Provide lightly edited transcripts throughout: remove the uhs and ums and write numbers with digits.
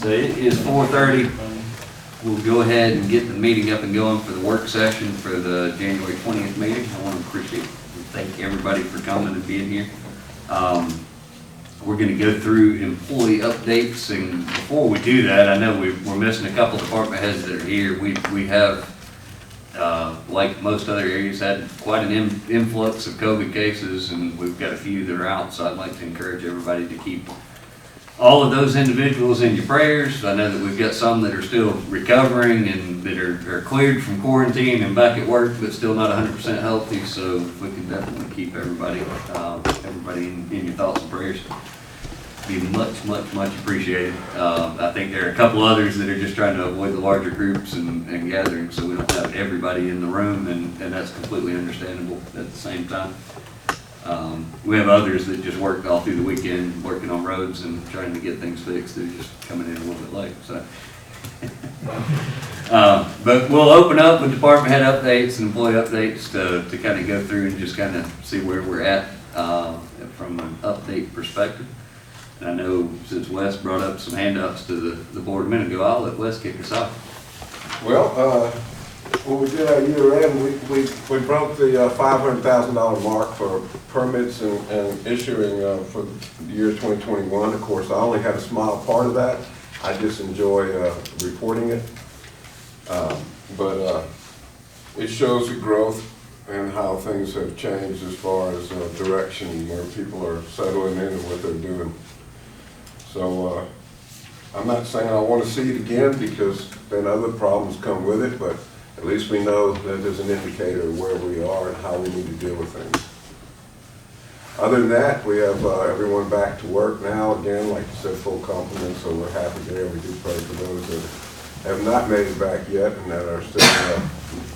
So it is 4:30. We'll go ahead and get the meeting up and going for the work session for the January 20th meeting. I want to appreciate and thank everybody for coming and being here. We're going to go through employee updates, and before we do that, I know we're missing a couple department heads that are here. We have, like most other areas, had quite an influx of COVID cases, and we've got a few that are out, so I'd like to encourage everybody to keep all of those individuals in your prayers. I know that we've got some that are still recovering and that are cleared from quarantine and back at work, but still not 100% healthy. So we can definitely keep everybody in your thoughts and prayers. Be much appreciated. I think there are a couple others that are just trying to avoid the larger groups and gatherings, so we don't have everybody in the room, and that's completely understandable at the same time. We have others that just work all through the weekend working on roads and trying to get things fixed. They're just coming in a little bit late. So, but we'll open up with department head updates and employee updates to kind of go through and just kind of see where we're at from an update perspective. And I know since Wes brought up some handouts to the board a minute ago, I'll let Wes kick us off. Well, when we did our year end, we broke the $500,000 mark for permits and issuing for the year 2021. Of course, I only had a small part of that. I just enjoy reporting it. But it shows the growth and how things have changed as far as direction, where people are settling in and what they're doing. So I'm not saying I want to see it again, because then other problems come with it, but at least we know that there's an indicator of where we are and how we need to deal with things. Other than that, we have everyone back to work now. Again, like you said, full complement, so we're happy there. We do pray for those that have not made it back yet and that are still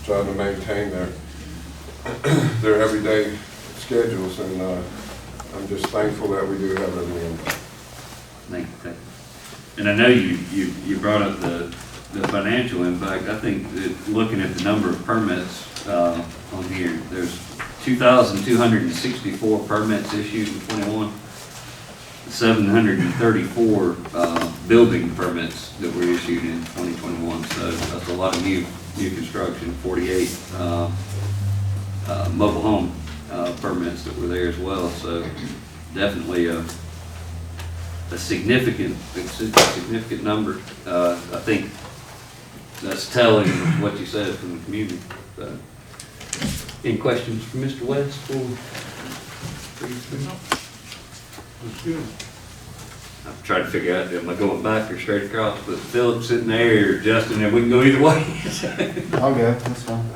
trying to maintain their everyday schedules. And I'm just thankful that we do have everyone back. Thank you. And I know you brought up the financial impact. I think that looking at the number of permits on here, there's 2,264 permits issued in 21, 734 building permits that were issued in 2021. So that's a lot of new construction. 48 mobile home permits that were there as well. So definitely a significant number. I think that's telling what you said from the community. So, any questions for Mr. West? I'm trying to figure out, am I going back or straight across? But Philip's sitting there, or Justin, and we can go either way. I'll go, that's fine.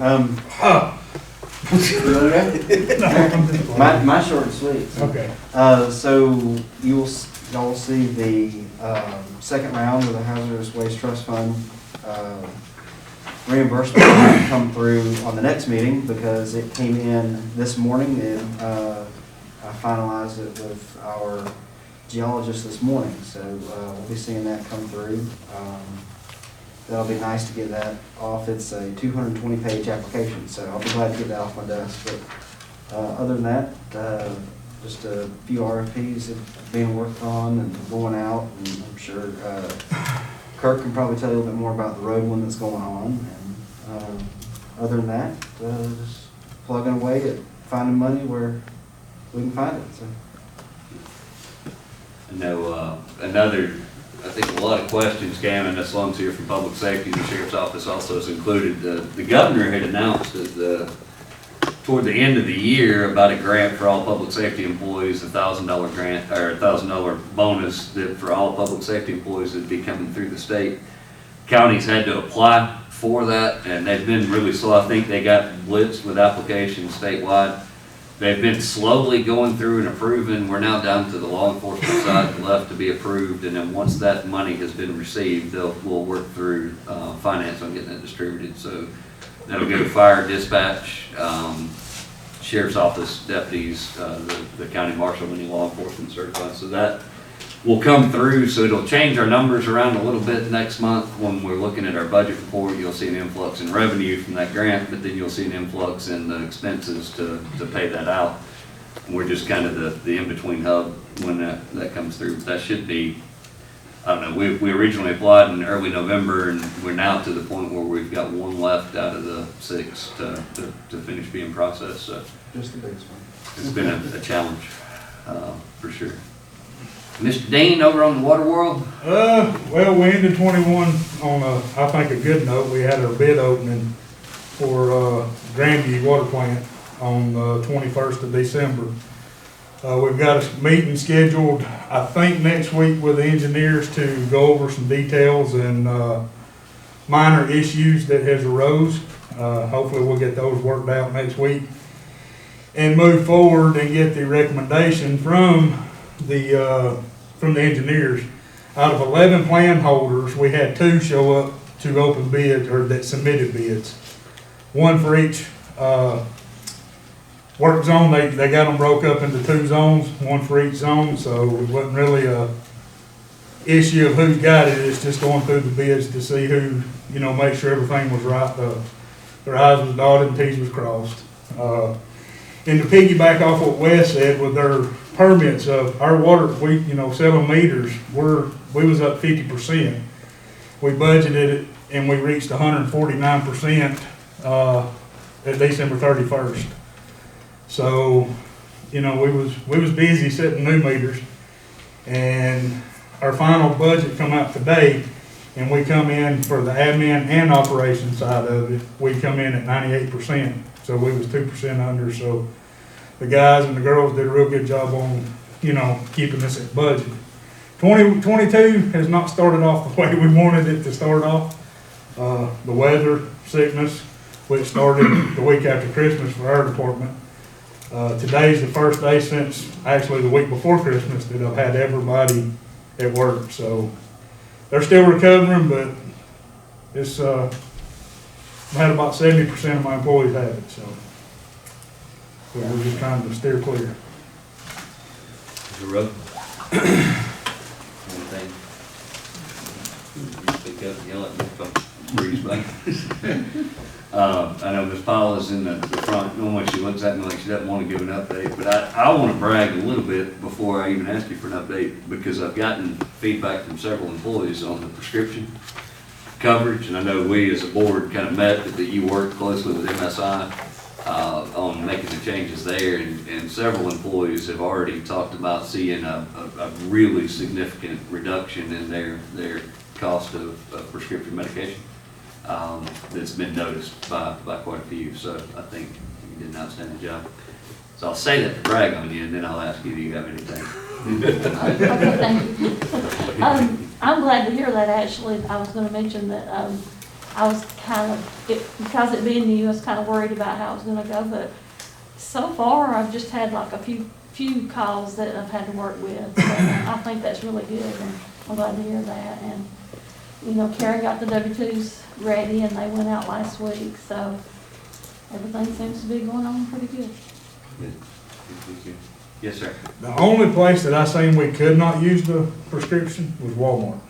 My short and sweet. Okay. So y'all will see the second round of the Hazardous Waste Trust Fund reimbursement come through on the next meeting, because it came in this morning, and I finalized it with our geologist this morning. So we'll be seeing that come through. That'll be nice to get that off. It's a 220-page application, so I'll be glad to get that off my desk. But other than that, just a few RFPs that are being worked on and going out, and I'm sure Kirk can probably tell you a little bit more about the road one that's going on. And other than that, just plugging away at finding money where we can find it. So. I know I think a lot of questions came, and that's Slum's here from Public Safety. The Sheriff's Office also is included. The governor had announced that toward the end of the year about a grant for all public safety employees, $1,000 grant or $1,000 bonus that for all public safety employees that'd be coming through the state. Counties had to apply for that, and they've been really slow. I think they got blitzed with applications statewide. They've been slowly going through and approving. We're now down to the law enforcement side left to be approved, and then once that money has been received, we'll work through finance on getting it distributed. So that'll go to fire, dispatch, sheriff's office deputies, the county marshal, any law enforcement certified. So that will come through. So it'll change our numbers around a little bit next month. When we're looking at our budget report, you'll see an influx in revenue from that grant, but then you'll see an influx in the expenses to pay that out. And we're just kind of the in-between hub when that comes through. But that should be I don't know, we originally applied in early November, and we're now to the point where we've got one left out of the 6 to finish being processed, so Just the biggest one. it's been a challenge, for sure. Mr. Dean, over on the Water World? Well, we ended 21 on I think a good note. We had our bid opening for Grandview Water Plant on the 21st of December. We've got a meeting scheduled, I think, next week with the engineers to go over some details and minor issues that has arose. Hopefully we'll get those worked out next week and move forward and get the recommendation from the engineers. Out of 11 plan holders, we had 2 show up to open bids, or that submitted bids. One for each work zone. They got them broke up into 2 zones, one for each zone, so it wasn't really a issue of who's got it. It's just going through the bids to see who, make sure everything was right. Their I's was dotted and T's was crossed. And to piggyback off what Wes said with their permits of our water, we, selling meters, we was up 50%. We budgeted it and we reached 149% at December 31st. So, we was busy setting new meters, and our final budget come out today, and we come in for the admin and operation side of it, we come in at 98%. So we was 2% under, so the guys and the girls did a real good job on, keeping us at budget. 2022 has not started off the way we wanted it to start off. The weather, sickness, which started the week after Christmas for our department. Today's the first day since actually the week before Christmas that I've had everybody at work. So they're still recovering, but it's, I've had about 70% of my employees have it, so we're just trying to steer clear. The road? Anything? Speak up and yell at me if I breeze back. I know Ms. Powell is in the front. Normally she looks at me like she doesn't want to give an update, but I want to brag a little bit before I even ask you for an update, because I've gotten feedback from several employees on the prescription coverage, and I know we as a board kind of met, that you worked closely with MSI on making the changes there, and several employees have already talked about seeing a really significant reduction in their cost of prescription medication. That's been noticed by quite a few, so I think you did an outstanding job. So I'll say that to brag on you, and then I'll ask you, do you have anything? Okay, thank you. I'm glad to hear that, actually. I was gonna mention that, I was kind of, because it being new, I was kind of worried about how it was gonna go, but so far, I've just had like a few calls that I've had to work with. So I think that's really good, and I'm glad to hear that. And, Karen got the W-2s ready, and they went out last week, so everything seems to be going on pretty good. Good. Yes, sir. The only place that I seen we could not use the prescription was Walmart.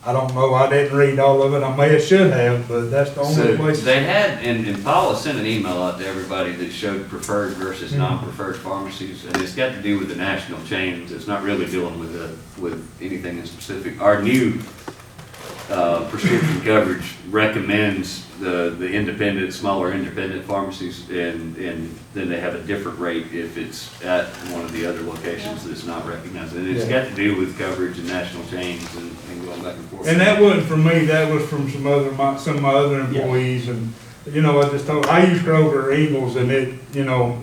I don't know, I didn't read all of it, I may have should have, but that's the only So place. they had, and Paula sent an email out to everybody that showed preferred versus non-preferred pharmacies, and it's got to do with the national chains. It's not really dealing with anything in specific. Our new prescription coverage recommends the independent, smaller independent pharmacies, and then they have a different rate if it's at one of the other locations that's not recognized. And it's got to do with coverage and national chains and going back and forth. And that wasn't from me, that was from some of my other employees, and, I just told, I use Cobra or Eagles, and it,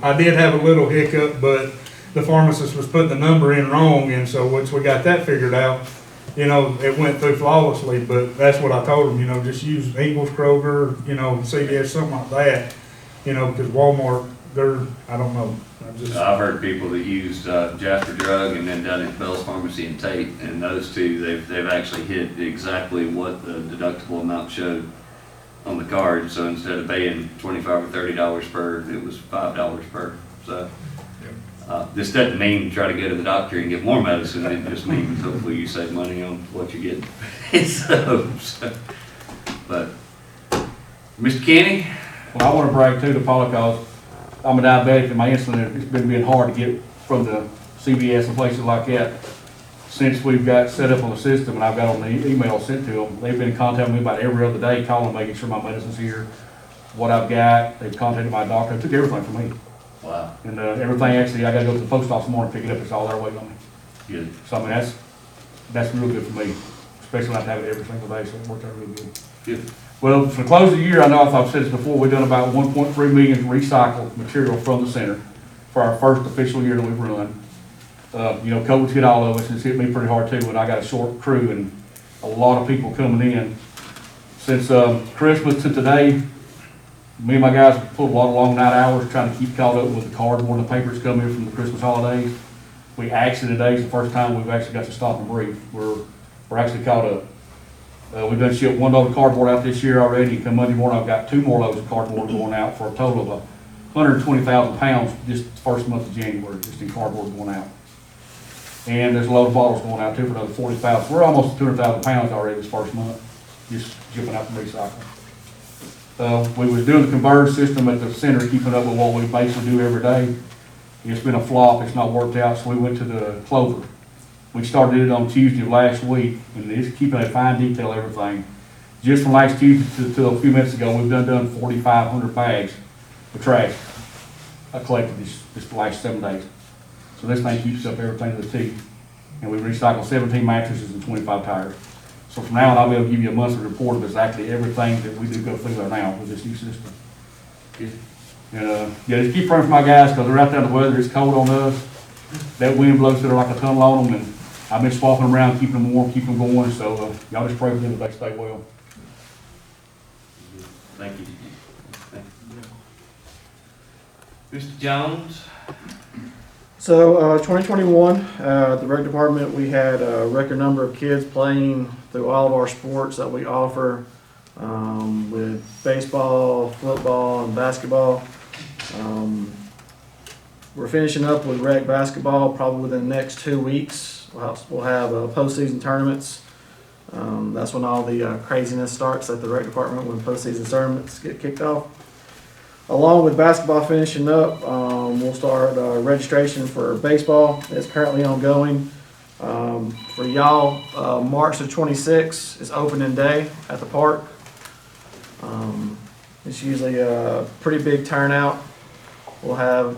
I did have a little hiccup, but the pharmacist was putting the number in wrong, and so once we got that figured out, it went through flawlessly. But that's what I told them, just use Eagles, Kroger, CVS, something like that, because Walmart, I don't know. I've heard people that used Jasper Drug and then done it at Bell's Pharmacy and Tate, and those two, they've actually hit exactly what the deductible amount showed on the card. So instead of paying $25 or $30 per, it was $5 per. So this doesn't mean try to go to the doctor and get more medicine. It just means hopefully you save money on what you get. But Mr. Kenny? Well, I want to brag too to Paula, because I'm a diabetic and my insulin has been hard to get from the CVS and places like that. since we've got set up on the system and I've got on the email sent to them, they've been contacting me about every other day, calling, making sure my medicine's here, what I've got. They've contacted my doctor, they took everything from me. Wow, And everything, actually, I gotta go to the post office tomorrow and pick it up, it's all there waiting on me. good. So I mean, that's real good for me, especially when I have it every single day, so it worked out really good. Good. Well, for the close of the year, I know I've said this before, we've done about 1.3 million recycled material from the center for our first official year that we've run. COVID's hit all of us, it's hit me pretty hard too, and I got a short crew and a lot of people coming in. Since Christmas to today, me and my guys have pulled a lot of long night hours trying to keep caught up with the cardboard and the papers coming in from the Christmas holidays. We actually, today's the first time we've actually got to stop and breathe. We're actually caught up. We've done shipped 1 load of cardboard out this year already. Come Monday morning, I've got 2 more loads of cardboard going out for a total of 120,000 pounds just the first month of January, just in cardboard going out. And there's a load of bottles going out too for another 40,000. We're almost 200,000 pounds already this first month, just shipping out from recycling. We was doing the converge system at the center, keeping up with what we basically do every day. It's been a flop, it's not worked out, so we went to the Cobra. We started it on Tuesday of last week, and it's keeping a fine detail everything. Just from last Tuesday to a few minutes ago, we've done 4,500 bags of trash collected this last 7 days. So this thing keeps up everything to the T. And we recycle 17 mattresses and 25 tires. So from now on, I'll be able to give you a monthly report of exactly everything that we do go through there now with this new system. Good. And yeah, just keep praying for my guys, because they're out there in the weather, it's cold on us. That wind blows through there like a tunnel on them, and I've been swapping them around, keeping them warm, keeping them going, so y'all just pray for them that they stay well. Thank you. Mr. Jones? So, 2021, the rec department, we had a record number of kids playing through all of our sports that we offer, with baseball, football, and basketball. We're finishing up with rec basketball probably within the next 2 weeks. We'll have postseason tournaments. That's when all the craziness starts at the rec department, when postseason tournaments get kicked off. Along with basketball finishing up, we'll start registration for baseball. It's currently ongoing. For y'all, March the 26th is opening day at the park. It's usually a pretty big turnout. We'll have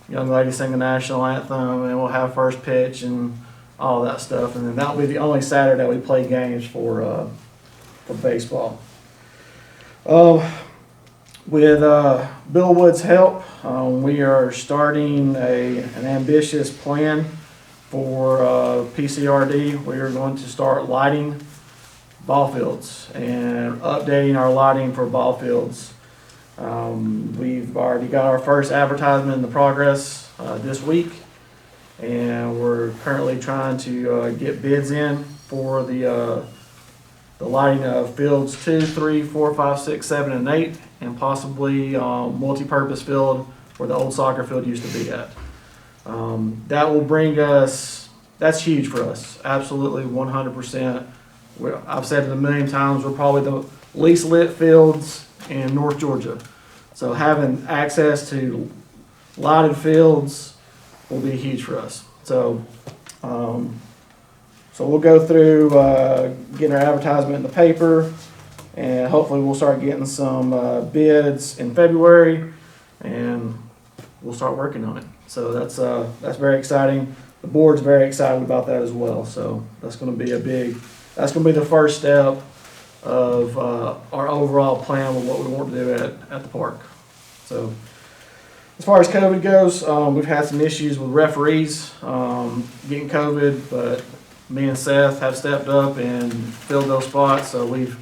young ladies sing the national anthem, and we'll have first pitch and all that stuff. And then that'll be the only Saturday that we play games for baseball. With Bill Wood's help, we are starting an ambitious plan for PCRD. We are going to start lighting ball fields and updating our lighting for ball fields. We've already got our first advertisement in the progress this week, and we're currently trying to get bids in for the lighting of fields 2, 3, 4, 5, 6, 7, and 8, and possibly multi-purpose field where the old soccer field used to be at. That will bring us, that's huge for us, absolutely 100%. I've said it a million times, we're probably the least lit fields in North Georgia. So having access to lighted fields will be huge for us. So we'll go through getting our advertisement in the paper, and hopefully we'll start getting some bids in February, and we'll start working on it. So that's very exciting. The board's very excited about that as well. So that's going to be that's going to be the first step of our overall plan with what we want to do at the park. So as far as COVID goes, we've had some issues with referees getting COVID, but me and Seth have stepped up and filled those spots. So we've,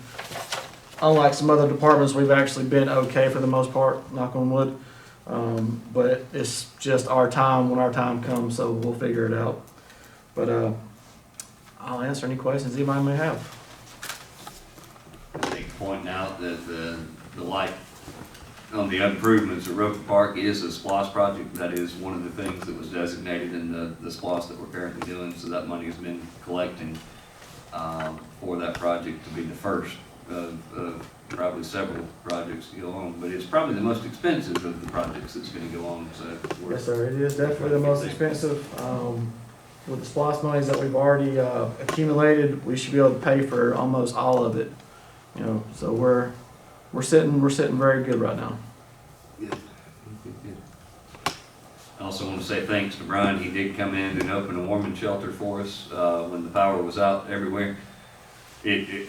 unlike some other departments, we've actually been okay for the most part, knock on wood. But it's just our time when our time comes, so we'll figure it out. But I'll answer any questions anybody may have. I think pointing out that the light on the improvements at Roper Park is a SPOS project. That is one of the things that was designated in the SPOS that we're currently doing. So that money has been collecting for that project to be the first of probably several projects to go on. But it's probably the most expensive of the projects that's going to go on. So Yes, sir. It is definitely the most expensive. with the SPOS monies that we've already accumulated, we should be able to pay for almost all of it. You know, so we're sitting very good right now. I also want to say thanks to Brian. He did come in and open a warming shelter for us when the power was out everywhere.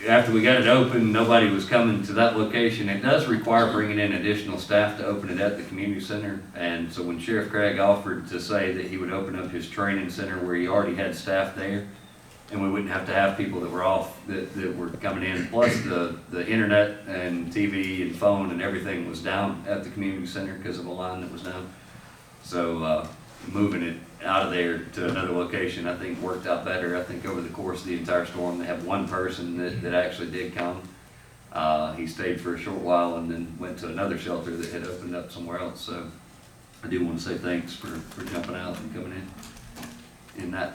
After we got it open, nobody was coming to that location. It does require bringing in additional staff to open it at the community center. And so when Sheriff Craig offered to say that he would open up his training center where he already had staff there, and we wouldn't have to have people that were off, that were coming in, plus the internet and TV and phone and everything was down at the community center because of a line that was down. So moving it out of there to another location, I think worked out better. I think over the course of the entire storm, they have one person that actually did come. He stayed for a short while and then went to another shelter that had opened up somewhere else. So I do want to say thanks for jumping out and coming in. And that,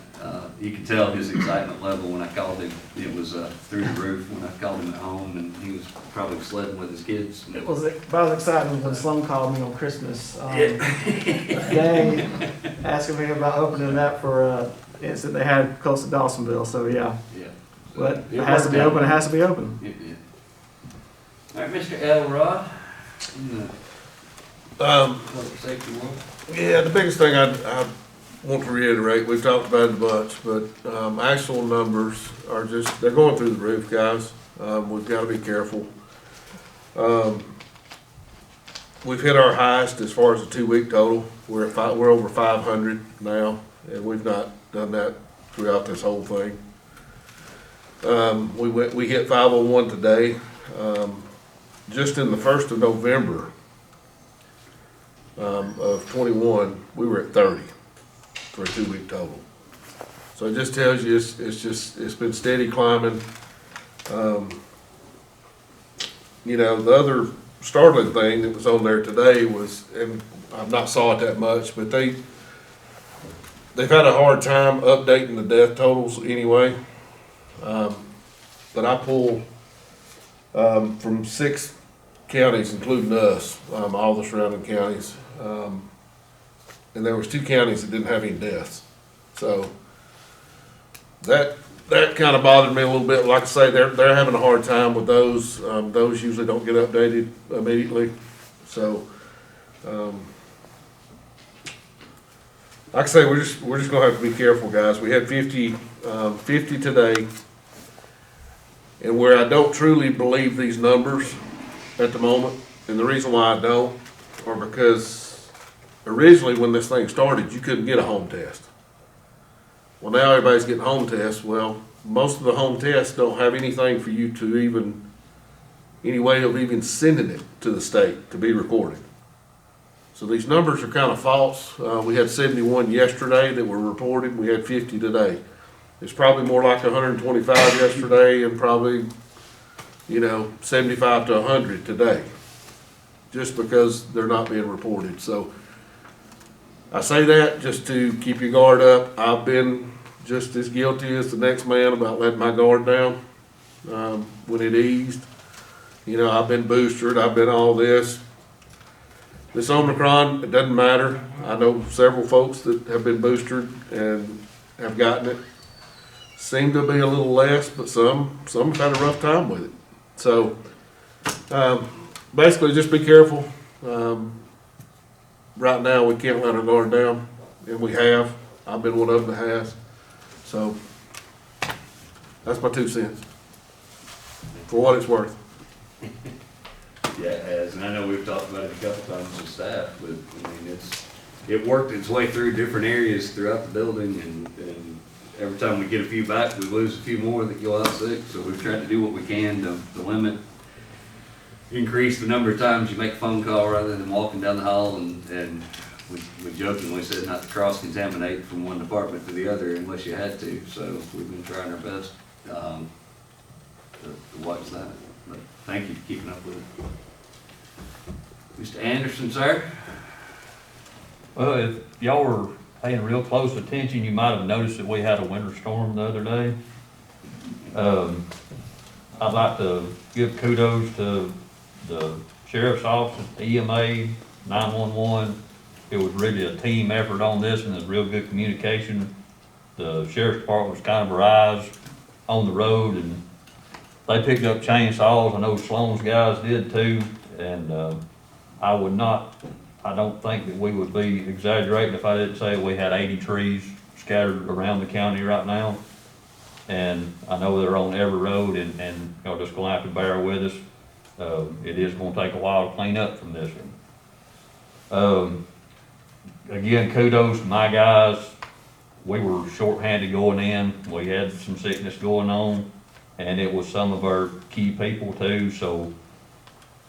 you could tell his excitement level when I called him. It was through the roof when I called him at home, and he was probably sledding with his kids. It was about as exciting when Sloan called me on Christmas Day, asking me about opening that for incident they had close to Dawsonville. So yeah, but it has to be open. It has to be open. All right, Mr. Elrod. Public safety world. Yeah, the biggest thing I want to reiterate, we've talked about it a bunch, but actual numbers are just, they're going through the roof, guys. We've got to be careful. We've hit our highest as far as the 2-week total. We're over 500 now, and we've not done that throughout this whole thing. We hit 501 today. Just in the 1st of November of 21, we were at 30 for a 2-week total. So it just tells you it's been steady climbing. You know, the other startling thing that was on there today was, and I've not saw it that much, but they've had a hard time updating the death totals anyway. But I pulled from 6 counties, including us, all the surrounding counties. And there was 2 counties that didn't have any deaths. So that kind of bothered me a little bit. Like I say, they're having a hard time with those. Those usually don't get updated immediately. So like I say, we're just gonna have to be careful, guys. We had 50 today, and where I don't truly believe these numbers at the moment, and the reason why I don't, are because originally, when this thing started, you couldn't get a home test. Well, now everybody's getting home tests. Well, most of the home tests don't have anything for you to any way of even sending it to the state to be recorded. So these numbers are kind of false. We had 71 yesterday that were reported. We had 50 today. It's probably more like 125 yesterday and probably, 75 to 100 today, just because they're not being reported. So I say that just to keep your guard up. I've been just as guilty as the next man about letting my guard down when it eased. I've been boosted. I've been all this. This Omicron, it doesn't matter. I know several folks that have been boosted and have gotten it. Seem to be a little less, but some have had a rough time with it. So basically, just be careful. Right now, we can't let our guard down, and we have. I've been one of them that has. So that's my 2 cents, for what it's worth. Yeah, it has, and I know we've talked about it a couple times with staff, but it worked its way through different areas throughout the building, and every time we get a few back, we lose a few more that go out sick. So we've tried to do what we can to limit, increase the number of times you make a phone call rather than walking down the hall, and we jokingly said not to cross-contaminate from one department to the other unless you had to. So we've been trying our best to watch that. But thank you for keeping up with it. Mr. Anderson, sir? Well, if y'all were paying real close attention, you might have noticed that we had a winter storm the other day. I'd like to give kudos to the sheriff's office, EMA, 911. It was really a team effort on this, and there's real good communication. the sheriff's department was kind of a rise on the road, and they picked up chainsaws. I know Sloan's guys did too, and, I don't think that we would be exaggerating if I didn't say we had 80 trees scattered around the county right now. And I know they're on every road, and y'all just gonna have to bear with us. It is gonna take a while to clean up from this one. Again, kudos to my guys. We were shorthanded going in. We had some sickness going on, and it was some of our key people too. So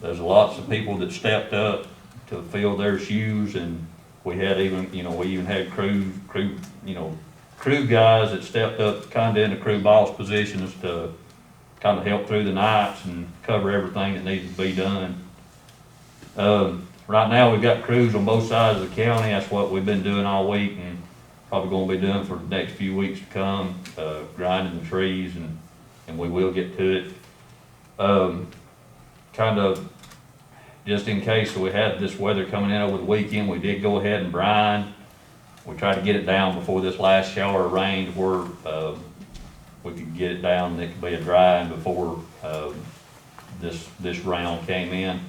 there's lots of people that stepped up to fill their shoes, and we had even, we even had crew guys that stepped up kind of in the crew boss positions to kind of help through the nights and cover everything that needed to be done. Right now, we've got crews on both sides of the county. That's what we've been doing all week, and probably gonna be doing for the next few weeks to come, grinding the trees, and we will get to it. Kind of, just in case we had this weather coming in over the weekend, we did go ahead and brine. We tried to get it down before this last shower of rain to where, we could get it down and it could be a drying before, this round came in.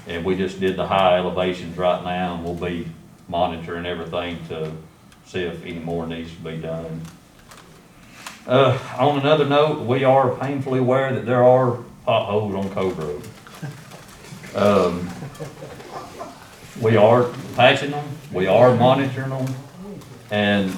And we just did the high elevations right now, and we'll be monitoring everything to see if any more needs to be done. On another note, we are painfully aware that there are potholes on Cobra Road. We are patching them, we are monitoring them, and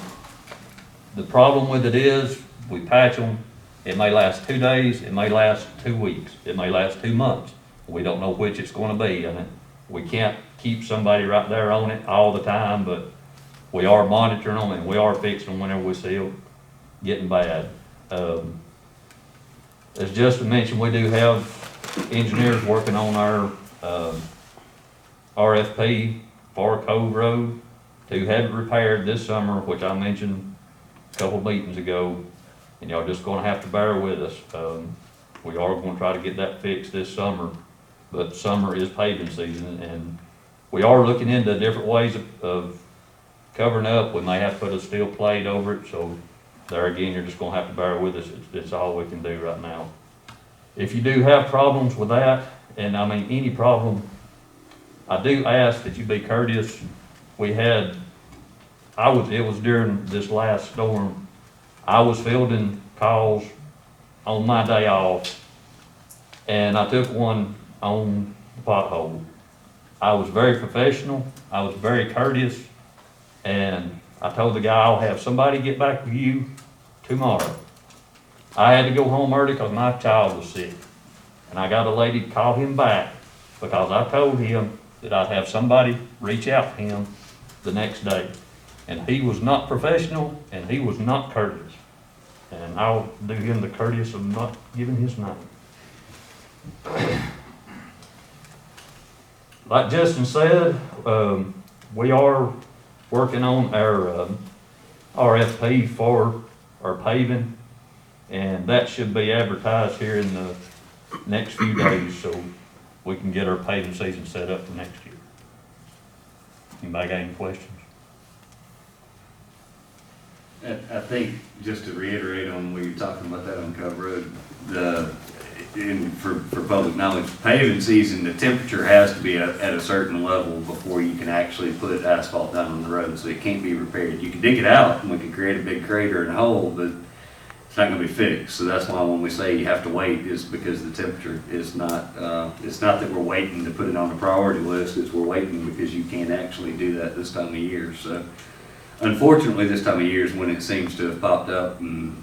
the problem with it is, we patch them, it may last 2 days, it may last 2 weeks, it may last 2 months. We don't know which it's gonna be, and we can't keep somebody right there on it all the time, but we are monitoring them, and we are fixing them whenever we see them getting bad. As Justin mentioned, we do have engineers working on our RFP for Cove Road to have it repaired this summer, which I mentioned a couple meetings ago, and y'all just gonna have to bear with us. We are gonna try to get that fixed this summer, but summer is paving season, and we are looking into different ways of covering up. We may have to put a steel plate over it, so there again, you're just gonna have to bear with us. It's all we can do right now. If you do have problems with that, and I mean any problem, I do ask that you be courteous. It was during this last storm, I was fielding calls on my day off, and I took one on the pothole. I was very professional, I was very courteous, and I told the guy, I'll have somebody get back with you tomorrow. I had to go home early because my child was sick, and I got a lady to call him back because I told him that I'd have somebody reach out to him the next day. And he was not professional, and he was not courteous. And I'll do him the courteous of not giving his name. Like Justin said, we are working on our RFP for our paving, and that should be advertised here in the next few days, so we can get our paving season set up for next year. Anybody got any questions? I think, just to reiterate on what you're talking about that on Cove Road, for public knowledge, paving season, the temperature has to be at a certain level before you can actually put asphalt down on the road, so it can't be repaired. You can dig it out, and we can create a big crater and hole, but it's not gonna be fixed. So that's why when we say you have to wait, is because the temperature is not, it's not that we're waiting to put it on the priority list, it's we're waiting because you can't actually do that this time of year. So unfortunately, this time of year is when it seems to have popped up, and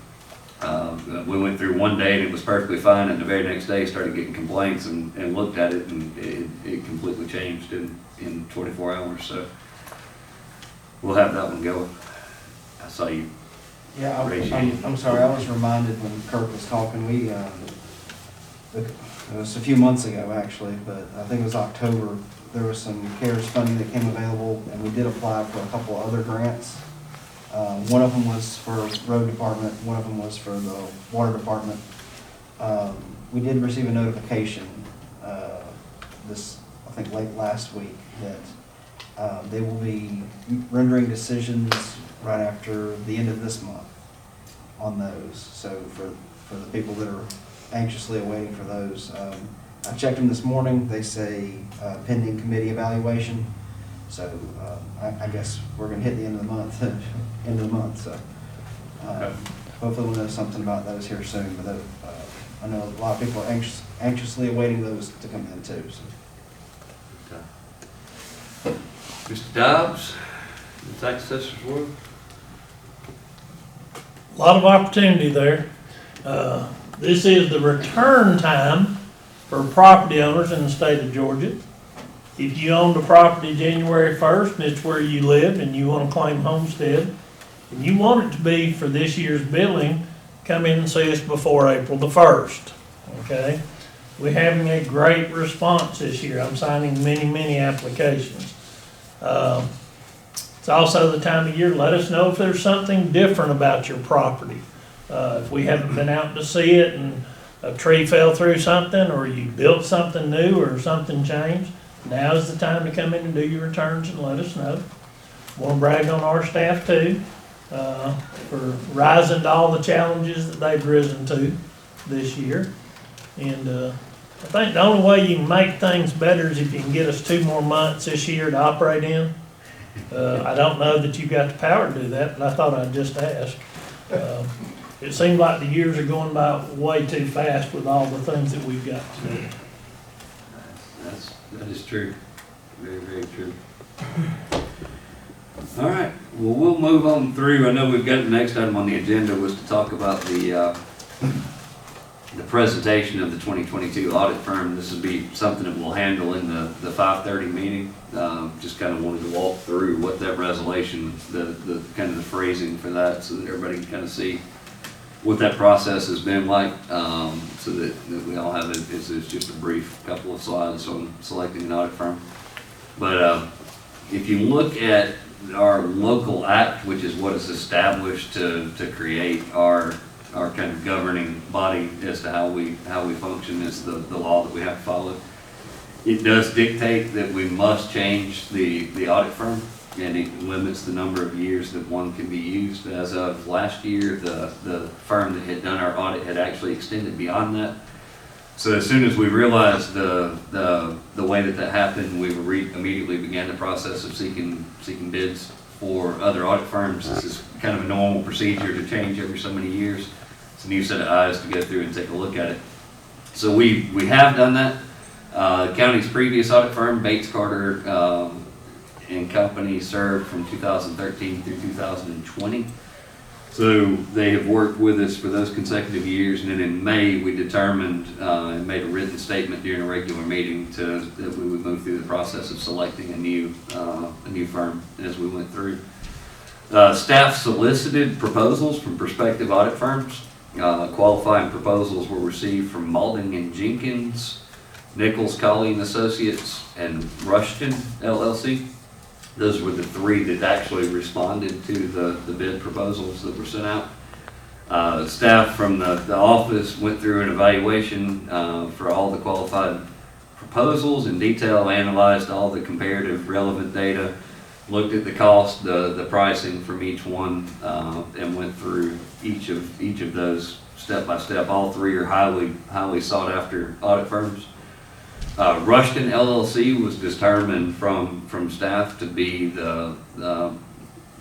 we went through one day and it was perfectly fine, and the very next day started getting complaints, and looked at it, and it completely changed in 24 hours. So we'll have that one go. I saw you. Yeah, I'm sorry, I was reminded when Kirk was talking, it was a few months ago actually, but I think it was October, there was some CARES funding that came available, and we did apply for a couple of other grants. One of them was for road department, one of them was for the water department. We did receive a notification, I think late last week, that they will be rendering decisions right after the end of this month. on those. So for the people that are anxiously awaiting for those, I checked them this morning. They say pending committee evaluation. So I guess we're going to hit the end of the month, So hopefully we'll know something about those here soon. But I know a lot of people are anxiously awaiting those to come in too. So. Mr. Dobbs, the tax assessor's work? A lot of opportunity there. This is the return time for property owners in the state of Georgia. If you owned a property January 1st and it's where you live and you want to claim homestead, and you want it to be for this year's billing, come in and see us before April the 1st, okay? We're having a great response this year. I'm signing many applications. It's also the time of year, let us know if there's something different about your property. If we haven't been out to see it and a tree fell through something, or you built something new, or something changed, now is the time to come in and do your returns and let us know. Want to brag on our staff too, for rising to all the challenges that they've risen to this year. And I think the only way you can make things better is if you can get us 2 more months this year to operate in. I don't know that you've got the power to do that, but I thought I'd just ask. It seems like the years are going by way too fast with all the things that we've got to do. That is true. Very true. All right, well, we'll move on through. I know we've got the next item on the agenda was to talk about the presentation of the 2022 audit firm. This will be something that we'll handle in the 5:30 meeting. Just kind of wanted to walk through what that resolution, the kind of the phrasing for that, so that everybody can kind of see what that process has been like, so that we all have it. It's just a brief couple of slides on selecting an audit firm. But if you look at our local act, which is what is established to create our kind of governing body as to how we function, is the law that we have to follow. It does dictate that we must change the audit firm, and it limits the number of years that one can be used. As of last year, the firm that had done our audit had actually extended beyond that. So as soon as we realized the way that happened, we immediately began the process of seeking bids for other audit firms. This is kind of a normal procedure to change every so many years. It's a new set of eyes to go through and take a look at it. So we have done that. County's previous audit firm, Bates Carter and Company, served from 2013 through 2020. So they have worked with us for those consecutive years, and then in May we determined and made a written statement during a regular meeting that we would move through the process of selecting a new firm as we went through. Staff solicited proposals from prospective audit firms. Qualifying proposals were received from Malding and Jenkins, Nichols, Colley and Associates, and Rushton LLC. Those were the 3 that actually responded to the bid proposals that were sent out. Staff from the office went through an evaluation for all the qualified proposals in detail, analyzed all the comparative relevant data, looked at the cost, the pricing from each one, and went through each of those step by step. All 3 are highly sought after audit firms. Rushton LLC was determined from staff to be to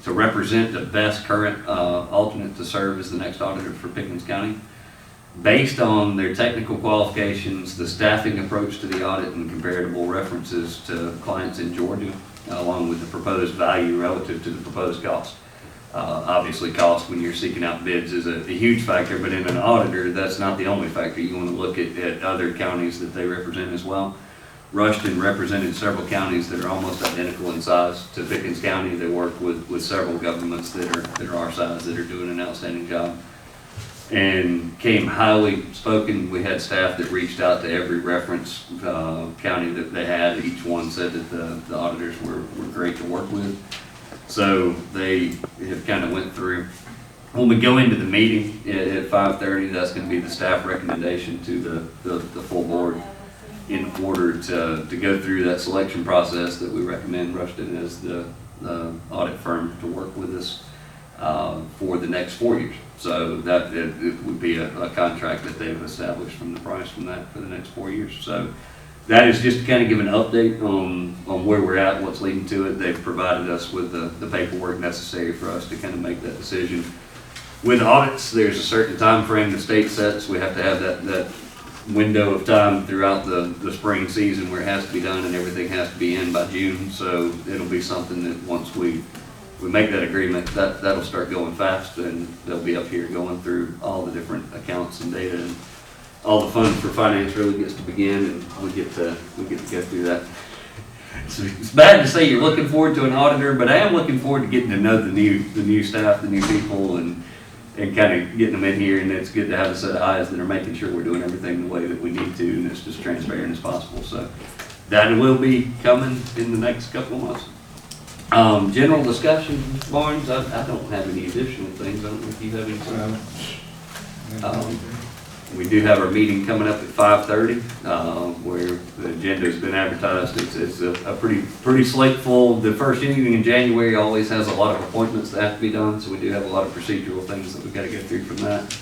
represent the best current alternate to serve as the next auditor for Pickens County. Based on their technical qualifications, the staffing approach to the audit, and comparable references to clients in Georgia, along with the proposed value relative to the proposed cost. Obviously, cost when you're seeking out bids is a huge factor, but in an auditor, that's not the only factor. You want to look at other counties that they represent as well. Rushton represented several counties that are almost identical in size to Pickens County. They work with several governments that are our size that are doing an outstanding job, and came highly spoken. We had staff that reached out to every reference county that they had. Each one said that the auditors were great to work with. So they have kind of went through. When we go into the meeting at 5:30, that's going to be the staff recommendation to the full board in order to go through that selection process that we recommend Rushton as the audit firm to work with us. for the next 4 years. So that, it would be a contract that they've established from the price from that for the next 4 years. So that is just to kind of give an update on where we're at, what's leading to it. They've provided us with the paperwork necessary for us to kind of make that decision. With audits, there's a certain time frame the state sets. We have to have that window of time throughout the spring season where it has to be done and everything has to be in by June. So it'll be something that once we make that agreement, that'll start going fast, and they'll be up here going through all the different accounts and data, and all the fun for finance really gets to begin, and we get to go through that. It's bad to say you're looking forward to an auditor, but I am looking forward to getting to know the new staff, the new people, and kind of getting them in here, and it's good to have a set of eyes that are making sure we're doing everything the way that we need to, and it's just transparent as possible. So that will be coming in the next couple of months. General discussion, Mr. Barnes, I don't have any additional things. I don't know if you have anything. We do have our meeting coming up at 5:30, where the agenda's been advertised. It's a pretty slate full. The first meeting in January always has a lot of appointments that have to be done, so we do have a lot of procedural things that we've got to get through from that,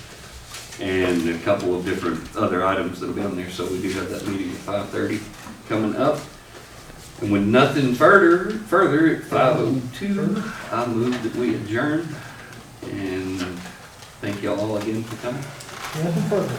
and a couple of different other items that'll be on there. So we do have that meeting at 5:30 coming up. And with nothing further at 5:02, I move that we adjourn. And thank y'all again for coming. Nothing further.